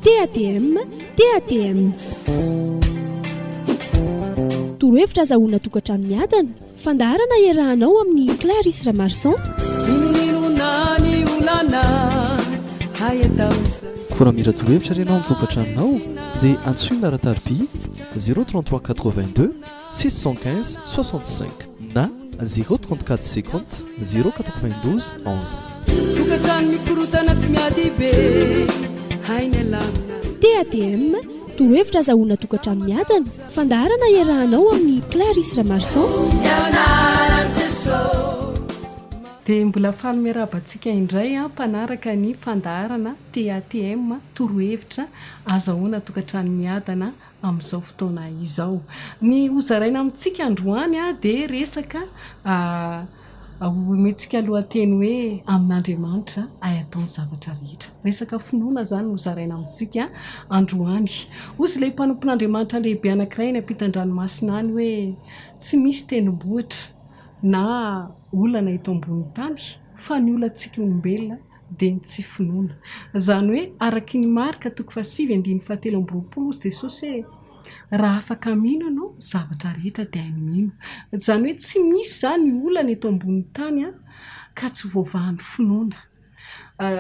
TATM torohevitra azahoana tokantrano miadana fandaharana iarahanao amin'ny Clarisse Ramarson. Koa raha mira torohevitra ianao amin'ny tokantranonao dia antsoina rahatarby 033 82 615 65 na 034 50 092 11. TATM torohevitra azahoana tokantrano miadana fandaharana iarahanao amin'ny Clarisse Ramarson. Dia mbola faly miarabantsika indray mpanaraka ny fandaharana TATM torohevitra azahoana tokantrano miadana amin'izao fotoana izao. Ny hozaraina amintsika androany dia resaka ometsika lohateny hoe amin'Andriamanitra ay ataony zavatra rehetra. Resaka finoana zany hozaraina amintsika androany. Ozy ilay mpanompon'Andriamanitra lehibe anankiray ny ampitan-dranomasina any hoe tsy misy tendrombohitra na olana eto ambony tany fa ny olantsika olombelona dia ny tsy finoana. Zany hoe araky ny marika 7:7 Jesosy hoe raha afaka mino ianao zavatra rehetra dia hainy mino. Zany hoe tsy misy zany olana eto ambony tany ka tsy voavahan'ny finoana.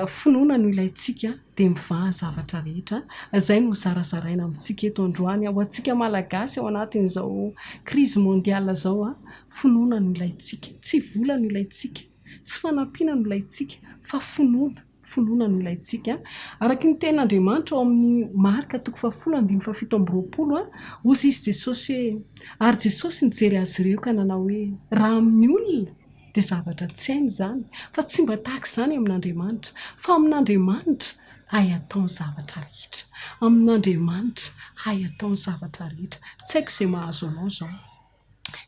Finoana no ilayntsika dia mivaha zavatra rehetra. Izay no zarazaraina amintsika eto androany ho antsika malagasy ao anatin'izao krizy mondiale zao finoana no ilayntsika. Tsy vola no ilayntsika, tsy fanampiana no ilayntsika fa finoana no ilayntsika. Araky ny tenin'Andriamanitra ao amin'ny marika 7:7 ozy izy Jesosy hoe ary Jesosy nijery azy ireo ka nanao hoe raha amin'ny olona dia zavatra tsy hainy zany fa tsy mba tahaka izany amin'Andriamanitra. Fa amin'Andriamanitra hay ataony zavatra rehetra. Amin'Andriamanitra hay ataony zavatra rehetra. Tsy haiko izay mahazo anao zao.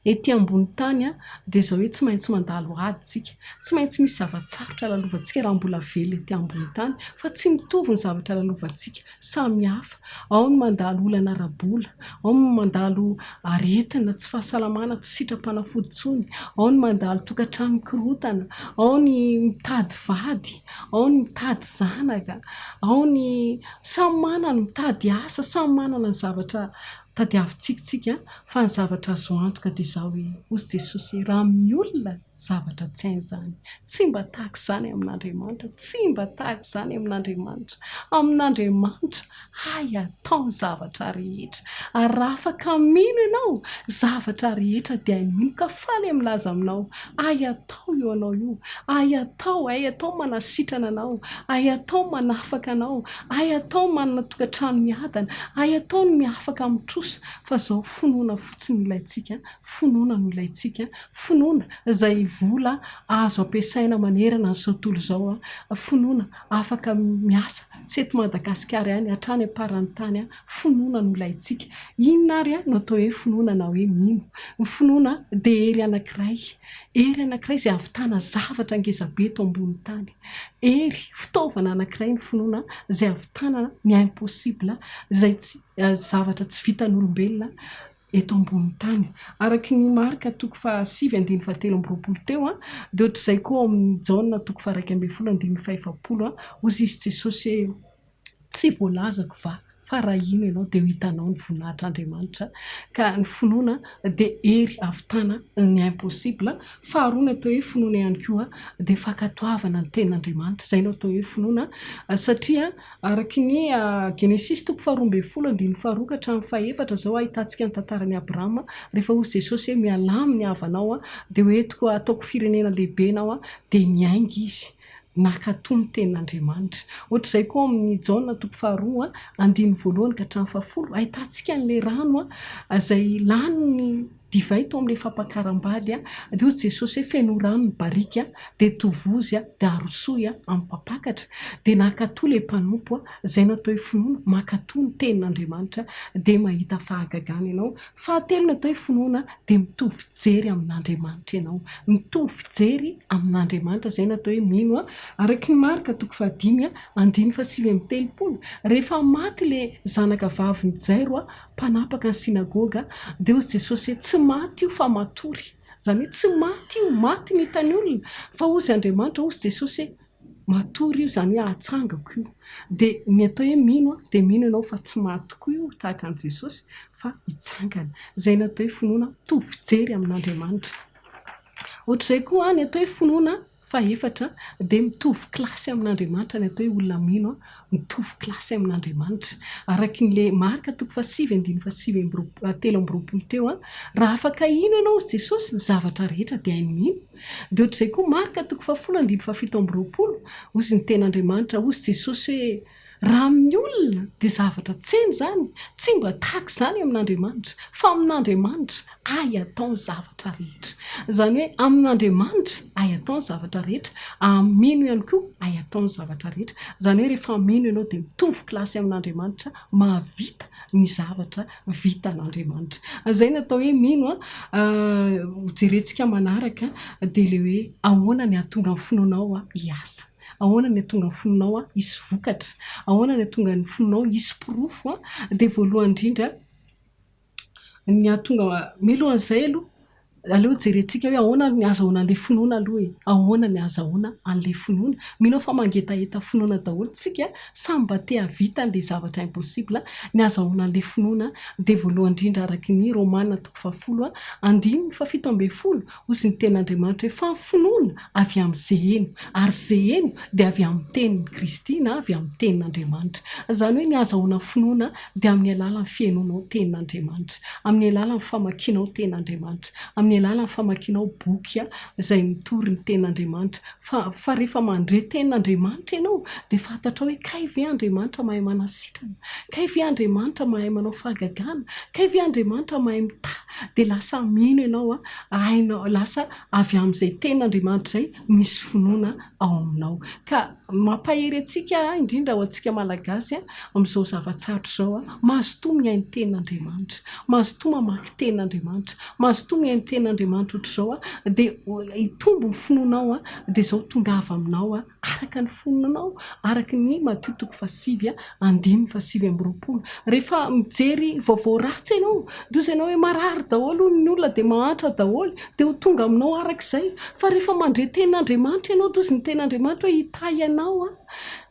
Ety ambony tany dia zao hoe tsy maintsy mandalo aditsika, tsy maintsy misy zavatsarotra lalovantsika raha mbola velona ety ambony tany, fa tsy mitovy ny zavatra lalovantsika, samy hafa. Ao ny mandalo olana ara-bola, ao ny mandalo aretina tsy fahasalamana, tsy sitrapanafody intsony, ao ny mandalo tokantrano mikorotana, ao ny mitady vady, ao ny mitady zanaka, ao ny samy manana ny mitady asa, samy manana ny zavatra tadiavintsika fa ny zavatra azo antoka dia izao hoe ozy Jesosy raha amin'ny olona zavatra tsy hainy zany. Tsy mba tahaka izany amin'Andriamanitra, tsy mba tahaka izany amin'Andriamanitra. Amin'Andriamanitra hay ataony zavatra rehetra. Ary raha afaka mino ianao zavatra rehetra dia hainy mino ka faly milaza aminao. Hay atao io anao io, hay atao manasitrana anao, hay atao manafaka anao, hay atao manana tokantrano miadana, hay atao ny miafaka mitrosa. Fa zao finoana fotsiny ilayntsika, finoana no ilayntsika, finoana izay vola azo ampiasaina manerana ny tontolo izao. Finoana afaka miasa tsy eto Madagasikara ihany, hatrany am-paran'ny tany. Finoana no ilayntsika. Inona ary no atao hoe finoana na hoe mino? Ny finoana dia hery anankiray izay ahavitana zavatra ngezabe eto ambony tany. Hery fitaovana anankiray ny finoana izay ahavitana ny impossible, izay zavatra tsy vitan'olombelona eto ambony tany. Araky ny marika 7:7 teo dia ohatr'izay koa amin'ny Jaona 1:15 ozy izy Jesosy hoe tsy voalazako fa raha ino ianao dia ho hitanao ny voninahitr'Andriamanitra. Ka ny finoana dia hery ahavitana ny impossible. Faharoa ny atao hoe finoana ihany koa dia fankatoavana ny tenin'Andriamanitra. Izay no atao hoe finoana satria araky ny Genesis 2:12 ka hatramin'ny 4 zao ahitantsika ny tantaran'i Abrahama rehefa ozy Jesosy hoe mialamy ny havanao dia hoentiko ataoko firenena lehibe anao dia niainga izy nakatoy ny tenin'Andriamanitra. Ohatr'izay koa amin'ny Jaona 2:1 ka hatramin'ny 10 ahitantsika n'ilay rano izay laniny divay to amin'ilay fampakaram-bady dia ozy Jesosy hoe feno rano ny barika dia tovozy dia arosoy amin'ny mpapakatra dia nakatoy ilay mpanompo. Izay no atao hoe finoana, makatoy ny tenin'Andriamanitra dia mahita fahagagana ianao. Fahatelo ny atao hoe finoana dia mitovy fijery amin'Andriamanitra ianao, mitovy fijery amin'Andriamanitra. Izay no atao hoe mino. Araky ny marika 5:7 rehefa maty ilay zanaka vavy ny Jairo mpanapaka ny sinagoga dia ozy Jesosy hoe tsy maty io fa matory. Zany hoe tsy maty io, maty ny hitany olona fa ozy Andriamanitra, ozy Jesosy matory io zany hoe atsangako io dia ny atao hoe mino a dia mino ianao fa tsy matoko io tahaka an' Jesosy fa hitsangana izay ny atao hoe finoana mitovy fijery amin'Andriamanitra. Ohatr'izay koa ny atao hoe finoana faefatra dia mitovy kilasy amin'Andriamanitra ny atao hoe olona mino a mitovy kilasy amin'Andriamanitra araka n'ilay marika 7:7 teo a raha afaka ino ianao Jesosy ny zavatra rehetra dia hainy mino. Dia ohatr'izay koa marika 10:7 ozy ny ten'Andriamanitra ozy Jesosy hoe raha amin'ny olona dia zavatra tseny zany tsy mba tahaka izany amin'Andriamanitra fa amin'Andriamanitra ay atao ny zavatra rehetra izany hoe amin'Andriamanitra ay atao ny zavatra rehetra amino ihany koa ay atao ny zavatra rehetra izany hoe rehefa mino ianao dia mitovy kilasy amin'Andriamanitra mahavita ny zavatra vita an'Andriamanitra. Izay ny atao hoe mino jerentsika manaraka dia le hoe ahoana ny ahatonga ny finoanao hiasa, ahoana ny ahatonga ny finoanao hisy vokatra, ahoana ny ahatonga ny finoanao hisy porofo dia voalohany indrindra ny ahatonga milohan'izay aloha jerentsika hoe ahoana ny azahoana an'ilay finoana aloha ahoana ny azahoana an'ilay finoana. Mino fa mangetaheta finoana daholo tsika samy mba te havita an'ilay zavatra impossible ny azahoana an'ilay finoana dia voalohany indrindra araka ny Romaina 10:17 ozy ny ten'Andriamanitra hoe fa ny finoana avy amin'izay eno ary izay eno dia avy amin'ny tenin'ny Kristy na avy amin'ny tenin'Andriamanitra. Izany hoe ny azahoana finoana dia amin'ny alalan'ny fiainonao tenin'Andriamanitra, amin'ny alalan'ny famakianao tenin'Andriamanitra, amin'ny alalan'ny famakianao boky izay mitory ny tenin'Andriamanitra fa rehefa mandre tenin'Andriamanitra ianao dia fantatrao hoe kay ve Andriamanitra mahay manasitrana, kay ve Andriamanitra mahay manao fahagagana, kay ve Andriamanitra mahay mitaha dia lasa mino ianao hainao lasa avy amin'izay tenin'Andriamanitra izay misy finoana ao aminao. Ka mampahery antsika indrindra ho antsika malagasy amin'izao zava-tsarotra izao mahazo toa mihaino tenin'Andriamanitra, mahazo toa mamaky tenin'Andriamanitra, mahazo toa mihaino tenin'Andriamanitra ohatr'izao dia hitombo ny finoanao dia izao tongava aminao araka ny fononao araka ny Matthieu 5:5-20 rehefa mijery vaovao ratsy ianao doza ianao hoe marary daholo ny olona dia mahantra daholo dia ho tonga aminao arak'izay fa rehefa mandre tenin'Andriamanitra ianao dozy ny tenin'Andriamanitra hoe hitahy ianao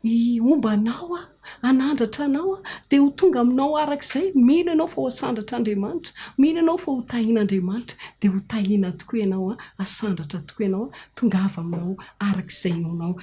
hiomba anao hanandratra anao dia ho tonga aminao arak'izay mino ianao fa ho asandratra Andriamanitra, mino ianao fa ho tahian'Andriamanitra dia ho tahiana tokoa ianao asandratra tokoa ianao tongava aminao arak'izay ianao.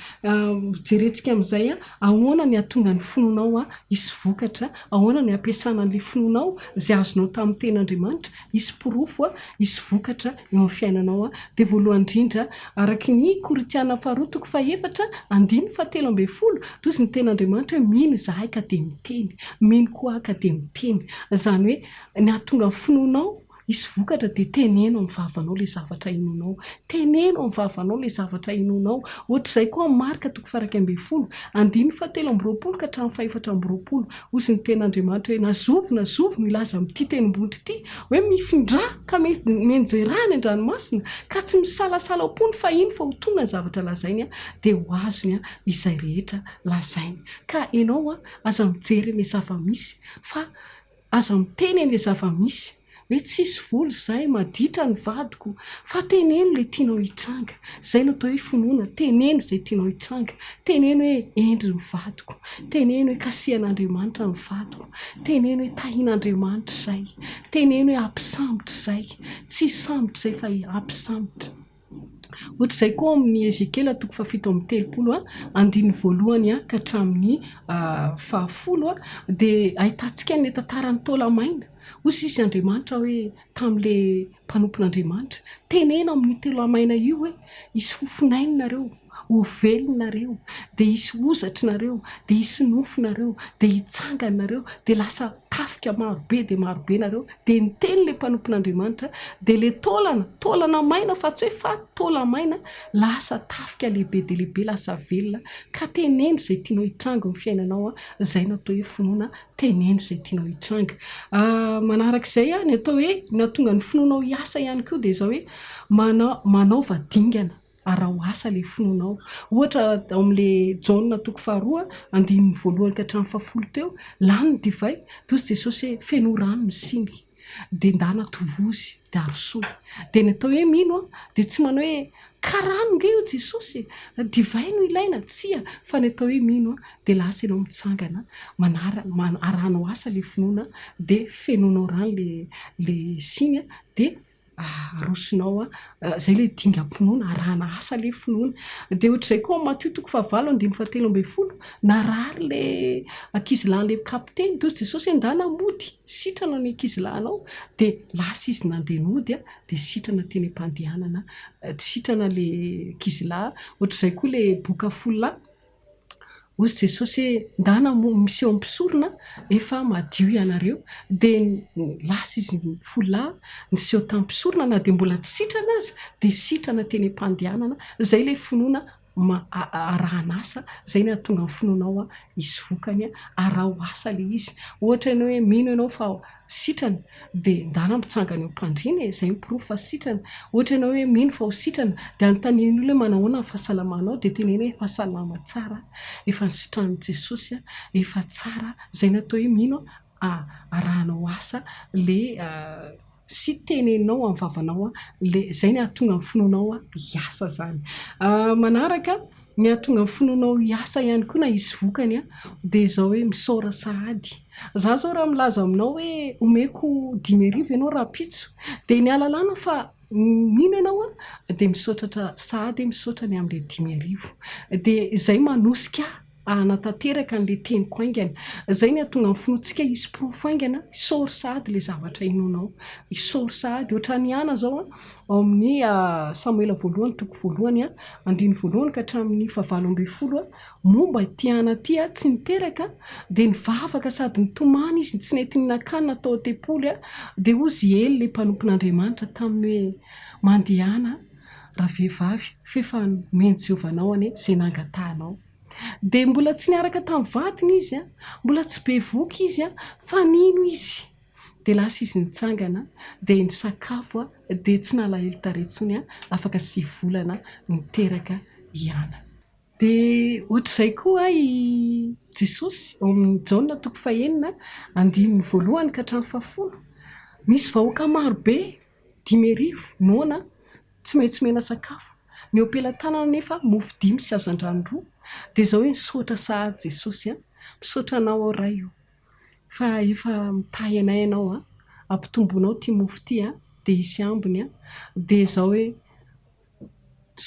Jerentsika amin'izay ahoana ny ahatonga ny finoanao hisy vokatra, ahoana ny ampiasana an'ilay finoanao izay azonao tamin'ny tenin'Andriamanitra hisy porofo hisy vokatra eo amin'ny fiainanao dia voalohany indrindra araka ny Korintiana 2:7-7 dozy ny tenin'Andriamanitra hoe mino izahay ka dia miteny, mino koa ka dia miteny. Izany hoe ny ahatonga ny finoanao hisy vokatra dia teneno amin'ny vavanao ilay zavatra inonao, teneno amin'ny vavanao ilay zavatra inonao. Ohatr'izay koa amin'ny marika 2:2-4 ozy ny tenin'Andriamanitra hoe nazovo milaza amin'ity tenimbondry ity hoe mifindra ka menjerany an-dranomasina ka tsy misalasala am-pony fa ino fa ho tonga ny zavatra lazainy dia ho azony izay rehetra lazainy. Ka ianao aza mijery ilay zava-misy fa aza miteny ilay zava-misy hoe tsisy voly izay maditra ny vadiko fa teneno ilay tianao hitranga. Izay no atao hoe finoana, teneno izay tianao hitranga, teneno hoe endry ny vadiko, teneno hoe kasihan'Andriamanitra ny vadiko, teneno hoe tahian'Andriamanitra izay, teneno hoe ampisambotra izay, tsy sambotra izay fa ampisambotra. Ohatr'izay koa amin'ny Ezekela 7:30 ka hatramin'ny 10 dia ahitantsika ny tantaran'ny Tolamaina. Hoy izy Andriamanitra hoe tamin'ilay mpanompon'Andriamanitra teneno amin'ny Tolamaina io hoe hisy fofinainareo, ho velonareo, dia hisy ozatrinareo, dia hisy nofinareo, dia hitsanganareo, dia lasa tafika marobe dia marobe nareo. Dia niteny ilay mpanompon'Andriamanitra dia ilay taolana maina fa tsy hoe faty, taolana maina lasa tafika lehibe dia lehibe, lasa velona. Ka teneno izay tianao hitranga ny fiainanao izay no atao hoe finoana, teneno izay tianao hitranga. Manarak'izay ny atao hoe ny ahatonga ny finoanao hiasa ihany koa dia izao hoe manao vadingana raha ho asa ilay finoanao. Ohatra amin'ilay Jaona 2:1-10 teo lany ny divay dozy Jesosy hoe feno rano ny singy dia ndana tovozy dia arosoa. Dia ny atao hoe mino dia tsy manao hoe karano nge io jesosy divay no ilaina tsia fa ny atao hoe mino dia lasa ianao mitsangana aranao asa le finoana dia fenonao rano le siny dia arosonao zay le dingam-pinoana arahana asa le finoana dia ohatr'izay koa Matio 7:17 narary le ankizilahy le kapiteny toy jesosy endana mody sitrana ny ankizilahinao dia lasa izy nandeha nody dia sitrana teny am-pandehanana sitrana le ankizilahy ohatr'izay koa le boka folahy ozy jesosy hoe ndana miseho ampisorona efa madio ianareo dia lasa izy folahy niseho tampisorona na dia mbola tsy sitrana azy dia sitrana teny am-pandehanana zay le finoana arahanasa zay ny atonga amin'ny finoanao izy vokany arao asa le izy ohatra ianao hoe mino ianao fa sitrana dia ndana mitsangana eo mpandriny zay mipirofo fa sitrana ohatra ianao hoe mino fa ho sitrana dia anontanian'olo hoe manahoana ny fahasalamanao dia teneny hoe fahasalama tsara efa nisitranin'i Jesosy efa tsara zay natao hoe mino arahanao asa le sy tenenao amin'ny vavanao le zay ny atonga amin'ny finoanao hiasa zany manaraka ny atonga amin'ny finoanao hiasa ihany koa na izy vokany dia zao hoe misaora sahady za zao raha milaza aminao hoe omeko 10,000 ianao raha pitso dia ny alalàna fa mino ianao dia misaotratra sahady misaotra ny amin'le 10,000 dia zay manosika anatanteraka n'le teniko aingana zay ny atonga amin'ny finoantsika isy pirofo aingana isaory sahady le zavatra inonao isaory sahady ohatra ny ana zao ao amin'ny Samuela 1:1 ka hatramin'ny 7:20 momba ity ana ity tsy niteraka dia nivavaka sady nitomany izy tsy nety ninankanina tao am-tempoly dia ozy Ely le mpanompon'Andriamanitra taminy hoe mandehana raha vehivavy fefa meny Jeovanao ane zay nangatahanao dia mbola tsy niaraka tamin'ny vadiny izy mbola tsy be voky izy fa nino izy dia lasa izy nitsangana dia nisakafo dia tsy nalahelo tarentsony afaka 9 volana niteraka hiana dia ohatr'izay koa i Jesosy ao amin'ny Jaona 9:1 ka hatramin'ny 10 misy vahoaka marobe 10,000 noana tsy maintsy mena sakafo ny ampelantanana nefa mofo 5 sy hazan-drano 2 dia zao hoe nisaotra sahady Jesosy misaotra anao ao ray io fa efa mitahy anay ianao ampitomboanao ty mofo ty dia isy ambiny dia zao hoe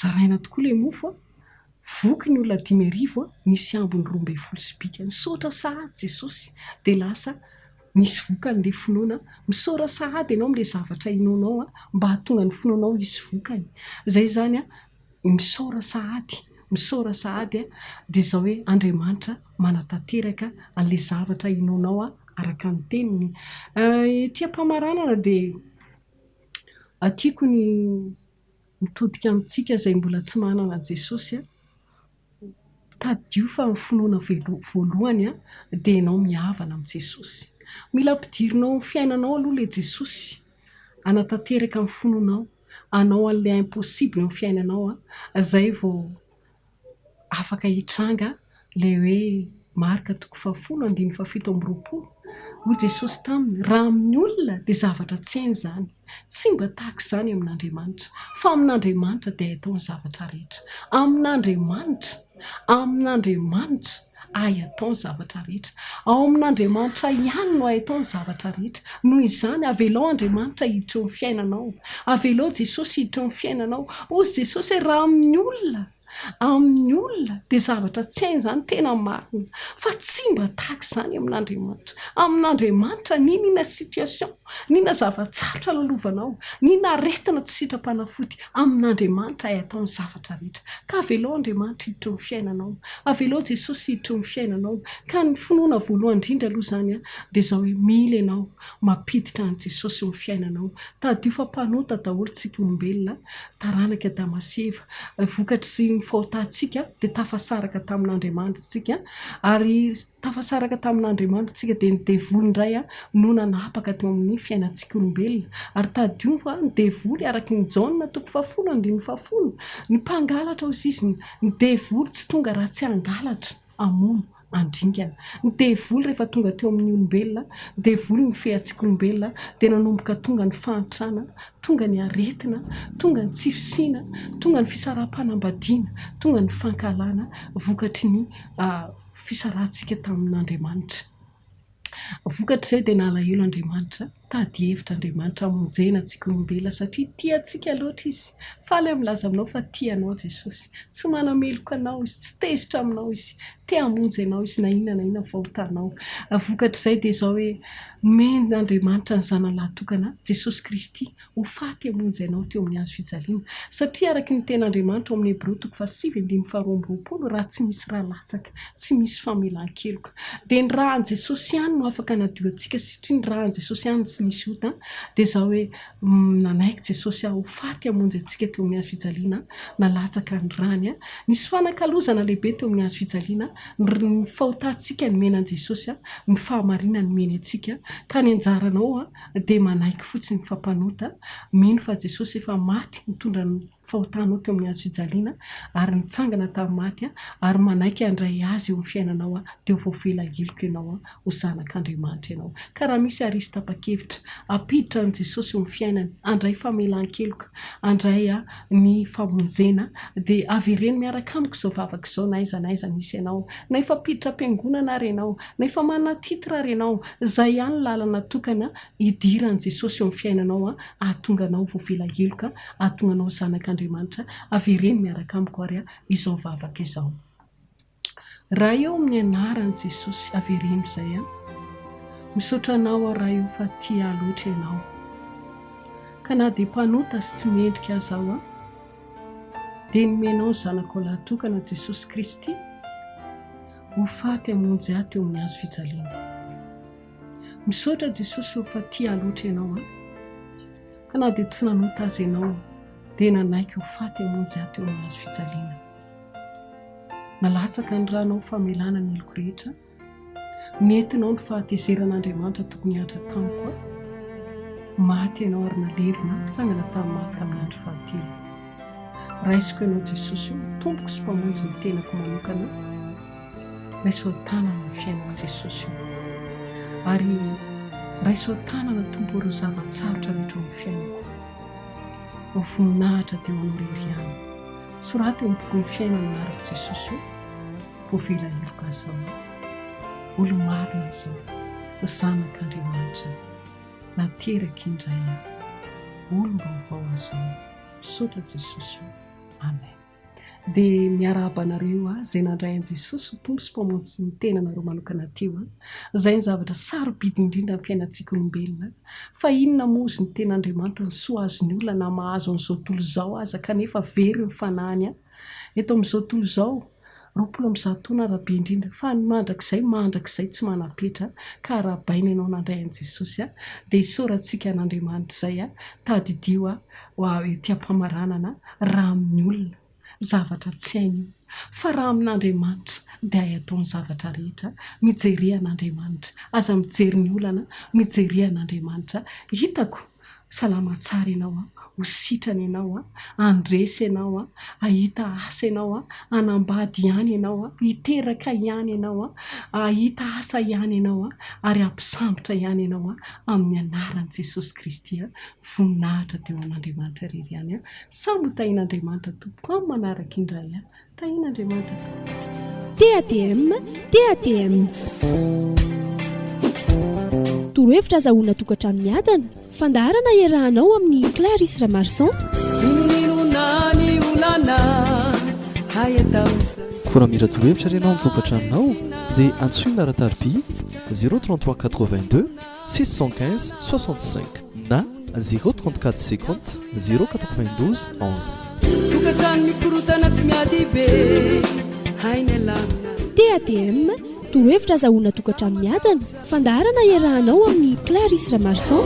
zaraina tokoa le mofo voky ny olona 10,000 nisy ambiny 12 sy bika nisaotra sahady Jesosy dia lasa nisy vokany le finoana misaora sahady ianao amin'le zavatra inonao mba hatonga ny finoanao isy vokany zay zany misaora sahady dia zao hoe Andriamanitra manatanteraka an'le zavatra inonao araka ny teniny tiam-pamaranana dia atiako ny mitodika amintsika zay mbola tsy manana Jesosy tadio fa ny finoana voalohany dia ianao mihavana amin'i Jesosy mila ampidirinao ny fiainanao aloha le Jesosy anatanteraka amin'ny finoanao anao an'le impossible ny fiainanao zay vao afaka hitranga le hoe marika 10:17 hoy Jesosy taminy raha amin'ny olona dia zavatra tsy hainy zany tsy mba tahaka izany amin'Andriamanitra fa amin'Andriamanitra dia ahitao ny zavatra rehetra amin'Andriamanitra ahitao ny zavatra rehetra ao amin'Andriamanitra ihany no ahitao ny zavatra rehetra noho izany avelao Andriamanitra hiditra eo amin'ny fiainanao avelao Jesosy hiditra eo amin'ny fiainanao ozy Jesosy raha amin'ny olona dia zavatra tsy hainy zany tena marina fa tsy mba tahaka izany amin'Andriamanitra nina situation nina zavatsarotra lalovanao nina aretina tsy sitrapanafody amin'Andriamanitra ahitao ny zavatra rehetra ka avelao Andriamanitra hiditra eo amin'ny fiainanao avelao Jesosy hiditra eo amin'ny fiainanao ka ny finoana voalohany indrindra aloha zany dia zao hoe mila ianao mampiditra an' Jesosy eo amin'ny fiainanao tadio fa mpanota daholo tsika olombelona taranaka Damaseva vokatry fahotantsika dia tafasaraka tamin'Andriamanitra tsika ary tafasaraka tamin'Andriamanitra tsika dia nidevoly indray no nanapaka teo amin'ny fiainantsika olombelona ary tadio fa nidevoly araka ny Jaona 10:10 ny mpangalatra ozy izy nidevoly tsy tonga raha tsy hangalatra amono andringana ny devoly rehefa tonga teo amin'ny olombelona devoly ny fehantsikaolombelona dia nanomboka tonga ny fahantrana tonga ny aretina tonga ny tsifisiana tonga ny fisaraha-panambadiana tonga ny fankalana vokatry ny fisarantsika tamin'Andriamanitra vokatr' izay dia nalahelo Andriamanitra tady hevitra Andriamanitra amonjena antsika olombelona satria tia antsika loatra izy faly milaza aminao fa tianao Jesosy tsy manameloka anao izy tsy tezitra aminao izy te hamonjy anao izy na inona vahotanao vokatr' izay dia izao hoe men'Andriamanitra ny zanalahy tokana Jesosy Kristy ho faty hamonjy anao teo amin'ny hazo fijaliana satria araky ny ten'Andriamanitra ao amin'ny Hébreo 7:22 raha tsy misy raha latsaka tsy misy famelan-keloka dia ny rahan'i Jesosy ihany no afaka nadio antsika satria ny rahan'i Jesosy ihany tsy misy ota dia izao hoe nanaiky Jesosy ho faty hamonjy antsika teo amin'ny hazo fijaliana nalatsaka ny rany nisy fanakalozana lehibe teo amin'ny hazo fijaliana ny fahotantsika ny menan'i Jesosy ny fahamarinana ny meny antsika ka ny anjaranao dia manaiky fotsiny ny fampanota mino fa Jesosy efa maty mitondra ny fahotanao teo amin'ny hazo fijaliana ary nitsangana tamin'ny maty ary manaiky handray azy eo amin'ny fiainanao dia ho voafela-heloka ianao ho zanak'Andriamanitra ianao ka raha misy arisy tapa-kevitra apiditra ny Jesosy eo amin'ny fiainany andray famelan-keloka andray ny famonjena dia avereny miaraka amiko izao vavaka izao na aiza misy ianao na efa apiditra am-piangonana ary ianao na efa manana titra ary ianao izay ihany lalana tokana hidiran'i Jesosy eo amin'ny fiainanao ahatonga anao voafela-heloka ahatonga anao zanak'Andriamanitra avereny miaraka amiko ary izao vavaka izao raha eo amin'ny anaran'i Jesosy avereny izay misaotra anao raha io fa tia loatra ianao ka na dia mpanota sy tsy mendrika azaho dia nomenao ny zanako lahy tokana Jesosy Kristy ho faty hamonjy ahy teo amin'ny hazo fijaliana misaotra Jesosy fa tia loatra ianao ka na dia tsy nanota azy ianao dia nanaiky ho faty hamonjy ahy teo amin'ny hazo fijaliana nalatsaka ny ranao famelana ny eloko rehetra nentinao ny fahatezeran'Andriamanitra tokony hatra tamiko maty ianao ary nalevina tsangana tamin'ny maty tamin'ny andro fahatelo raisiko ianao Jesosy tompoko sy mpamonjy ny tenako manokana raiso tanana ny fiainako Jesosy ary raiso tanana tompo ireo zavatsarotra rehetra ny fiainako ho voninahitra teo anao reriany soraty eo amin'ny boky ny fiainana anarako Jesosy voafela-heloka zao olo marina zao zanak'Andriamanitra nateraka indray olo-baovao azao misaotra Jesosy amen dia miarabanareo izay nandray an'i Jesosy ho tompo sy mpamonjy ny tenanareo manokana teo izay ny zavatra sarobidy indrindra amin'ny fiainantsika olombelona fa inona mozy ny ten'Andriamanitra ny soa azony olona na mahazo an'izao tontolo izao aza kanefa very ny fanahany eto amin'izao tontolo izao 20 taona rahabe indrindra fa mandrakizay tsy manapetra ka arabaina ianao nandray an'i Jesosy dia isorantsika n'Andriamanitra izay tadidio tia-pamaranana raha amin'ny olona zavatra tsy hainy fa raha amin'Andriamanitra dia hay ataony zavatra rehetra mijery an'Andriamanitra aza mijery ny olana mijery an'Andriamanitra hitako salama tsara ianao ho sitrana ianao andresy ianao ahita asa ianao anambady ihany ianao hiteraka ihany ianao ahita asa ihany ianao ary ampisambotra ihany ianao amin'ny anaran'i Jesosy Kristy voninahitra teo an'Andriamanitra rery ihany samy tahin'Andriamanitra tompoko amin'ny manaraka indray tahin'Andriamanitra TADM torohevitra azahoana tokantrano miadana fandaharana iarahanao amin'ny Clarisse Ramarson koa mira torohevitra ianao mitokantranonao dia antsoina rahatarby 033 82 615 65 na 034 50 092 11 TADM torohevitra azahoana tokantrano miadana fandaharana iarahanao amin'ny Clarisse Ramarson